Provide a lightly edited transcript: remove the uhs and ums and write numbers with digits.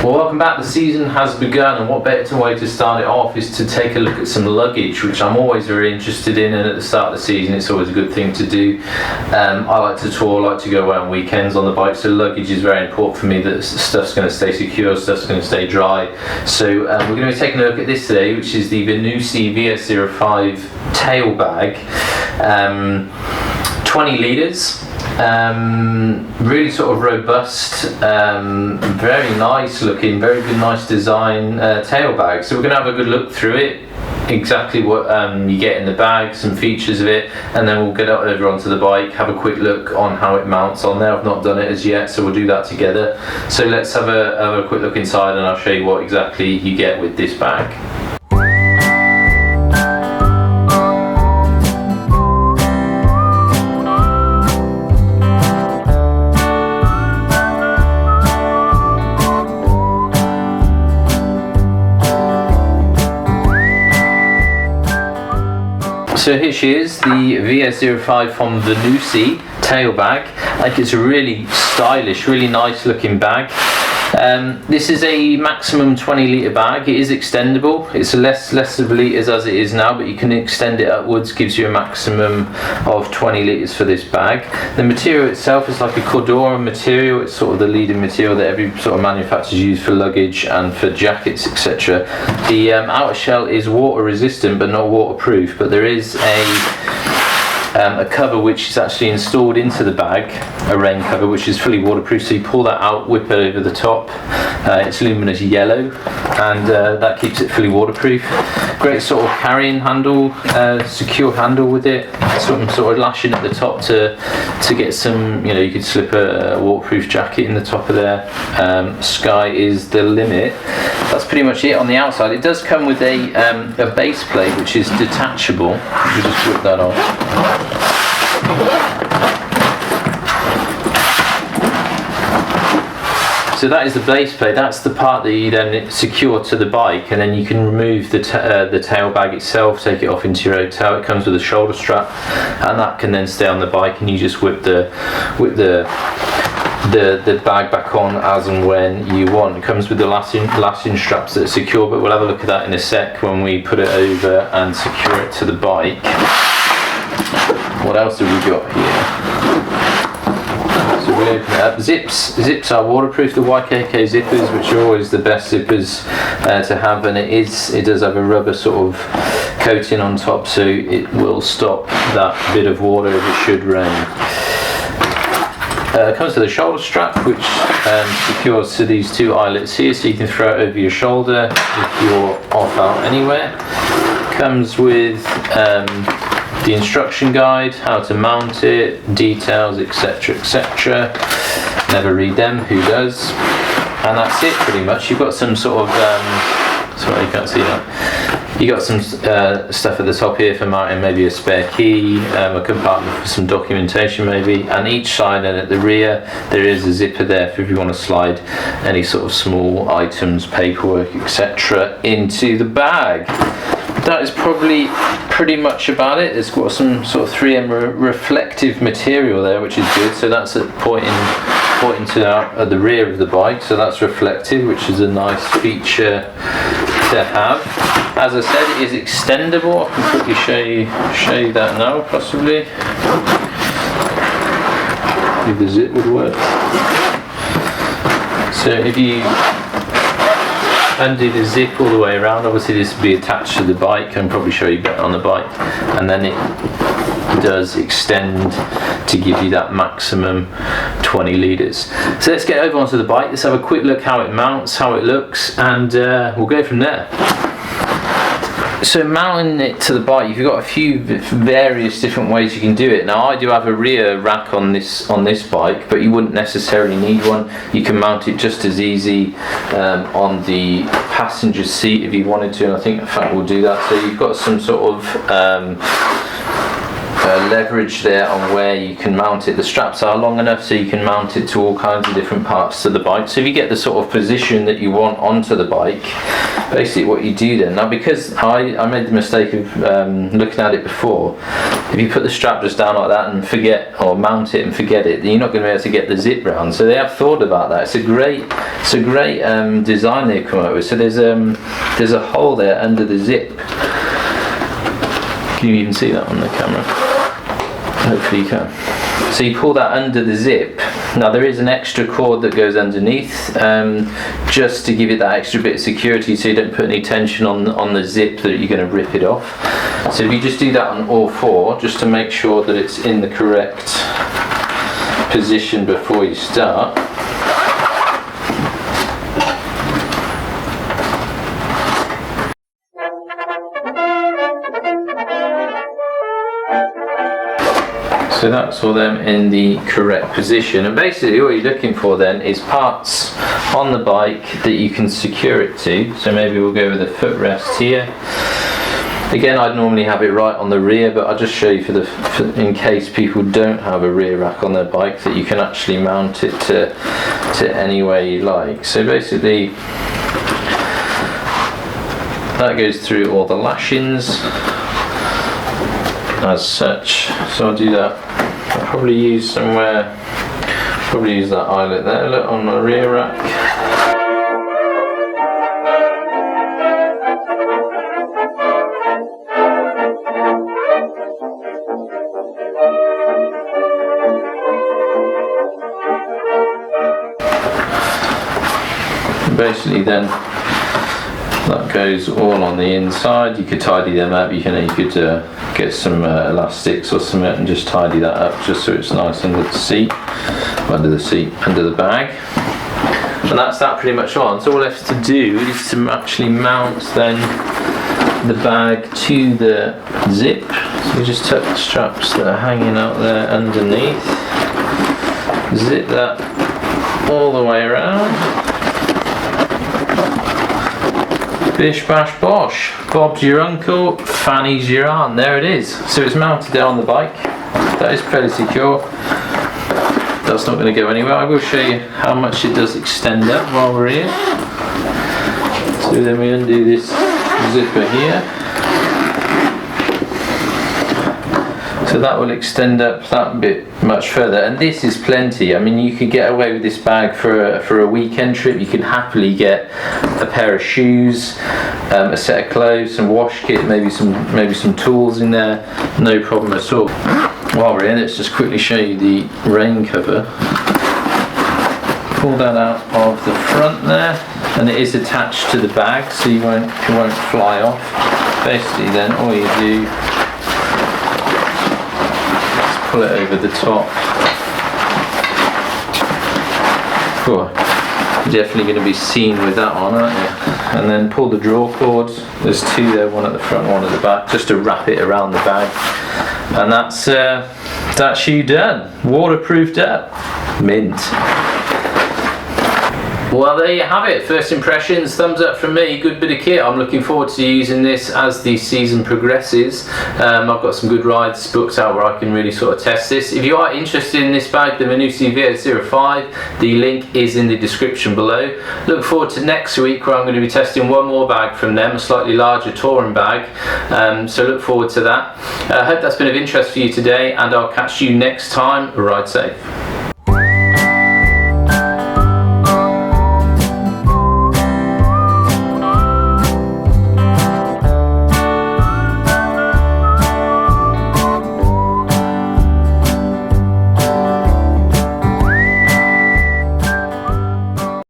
Well, welcome back. The season has begun, and what better way to start it off is to take a look at some luggage, which I'm always very interested in, and at the start of the season it's always a good thing to do. I like to tour, I like to go away on weekends on the bike, so luggage is very important for me, that stuff's going to stay secure, stuff's going to stay dry. So we're going to be taking a look at this today, which is the Vanucci VS05 Tail bag. 20 litres. Really sort of robust, very nice looking, very good, nice design tail bag. So we're going to have a good look through it, exactly what you get in the bag, some features of it, and then we'll get over onto the bike, have a quick look on how it mounts on there. I've not done it as yet, so we'll do that together. So let's have a quick look inside, and I'll show you what exactly you get with this bag. So here she is, the VS05 from Vanucci tail bag. I think it's a really stylish, really nice looking bag. This is a maximum 20 litre bag. It is extendable. It's less of litres as it is now, but you can extend it upwards, gives you a maximum of 20 litres for this bag. The material itself is like a Cordura material. It's sort of the leading material that every sort of manufacturers use for luggage and for jackets, etc. The outer shell is water resistant but not waterproof, but there is a cover which is actually installed into the bag, a rain cover which is fully waterproof, so you pull that out, whip it over the top. It's luminous yellow, and that keeps it fully waterproof. Great sort of carrying handle, secure handle with it, some sort of lashing at the top to get some, you could slip a waterproof jacket in the top of there. Sky is the limit. That's pretty much it on the outside. It does come with a base plate which is detachable. You just whip that off. So that is the base plate. That's the part that you then secure to the bike, and then you can remove the tail bag itself, take it off into your hotel. It comes with a shoulder strap, and that can then stay on the bike, and you just whip the bag back on as and when you want. It comes with the lashing straps that are secure, but we'll have a look at that in a sec when we put it over and secure it to the bike. What else have we got here? So we open it up. Zips are waterproof, the YKK zippers, which are always the best zippers to have, and it does have a rubber sort of coating on top, so it will stop that bit of water if it should rain. It comes with a shoulder strap which secures to these two eyelets here, so you can throw it over your shoulder if you're off out anywhere. Comes with the instruction guide, how to mount it, details, etc, etc. Never read them, who does? And that's it pretty much. You've got some sort of sorry, you can't see that. You got some stuff at the top here for mounting maybe a spare key, a compartment for some documentation maybe, and each side and at the rear there is a zipper there for if you want to slide any sort of small items, paperwork, etc. into the bag. That is probably pretty much about it. It's got some sort of 3M reflective material there, which is good. So that's pointing to the rear of the bike. So that's reflective, which is a nice feature to have. As I said, it is extendable. I can quickly show you that now, possibly. If the zip would work. So if you undo the zip all the way around, obviously this would be attached to the bike. I can probably show you better on the bike, and then it does extend to give you that maximum 20 litres. So let's get over onto the bike, let's have a quick look how it mounts, how it looks, and we'll go from there. So mounting it to the bike, you've got a few various different ways you can do it. Now I do have a rear rack on this bike, but you wouldn't necessarily need one. You can mount it just as easy on the passenger seat if you wanted to, and I think in fact we'll do that. So you've got some sort of leverage there on where you can mount it. The straps are long enough so you can mount it to all kinds of different parts of the bike. So if you get the sort of position that you want onto the bike, basically what you do then, now because I made the mistake of looking at it before, if you put the strap just down like that and forget, or mount it and forget it, then you're not going to be able to get the zip round. So they have thought about that. It's a great design they've come up with. So there's a hole there under the zip. Can you even see that on the camera? Hopefully you can. So you pull that under the zip. Now there is an extra cord that goes underneath, just to give it that extra bit of security so you don't put any tension on the zip that you're going to rip it off. So if you just do that on all four, just to make sure that it's in the correct position before you start. So that's all them in the correct position, and basically what you're looking for then is parts on the bike that you can secure it to. So maybe we'll go with a footrest here. Again, I'd normally have it right on the rear, but I'll just show you in case people don't have a rear rack on their bike, that you can actually mount it to any way you like. So basically that goes through all the lashings as such. So I'll do that. I'll probably use that eyelet there, look, on the rear rack. Basically then that goes all on the inside. You could tidy them up. You could get some elastics or something and just tidy that up, just so it's nice under the seat, under the bag. And that's that pretty much on. So all left to do is to actually mount then the bag to the zip. So you just tuck the straps that are hanging out there underneath, zip that all the way around. Bish bash bosh, Bob's your uncle, Fanny's your aunt. There it is. So it's mounted there on the bike. That is fairly secure. That's not going to go anywhere. I will show you how much it does extend up while we're here. So then we undo this zipper here. So that will extend up that bit much further, and this is plenty. I mean, you could get away with this bag for a weekend trip. You could happily get a pair of shoes, a set of clothes, some wash kit, maybe some tools in there, no problem at all. While we're in, let's just quickly show you the rain cover. Pull that out of the front there, and it is attached to the bag, so it won't fly off. Basically then all you do, pull it over the top. Cool. You're definitely going to be seen with that on, aren't you? And then pull the draw cords. There's two there, one at the front, one at the back, just to wrap it around the bag. And that's you done. Waterproofed up. Mint. Well, there you have it. First impressions, thumbs up from me. Good bit of kit. I'm looking forward to using this as the season progresses. I've got some good rides booked out where I can really sort of test this. If you are interested in this bag, the Vanucci VS05, the link is in the description below. Look forward to next week where I'm going to be testing one more bag from them, a slightly larger touring bag. So look forward to that. I hope that's been of interest for you today, and I'll catch you next time. Ride safe.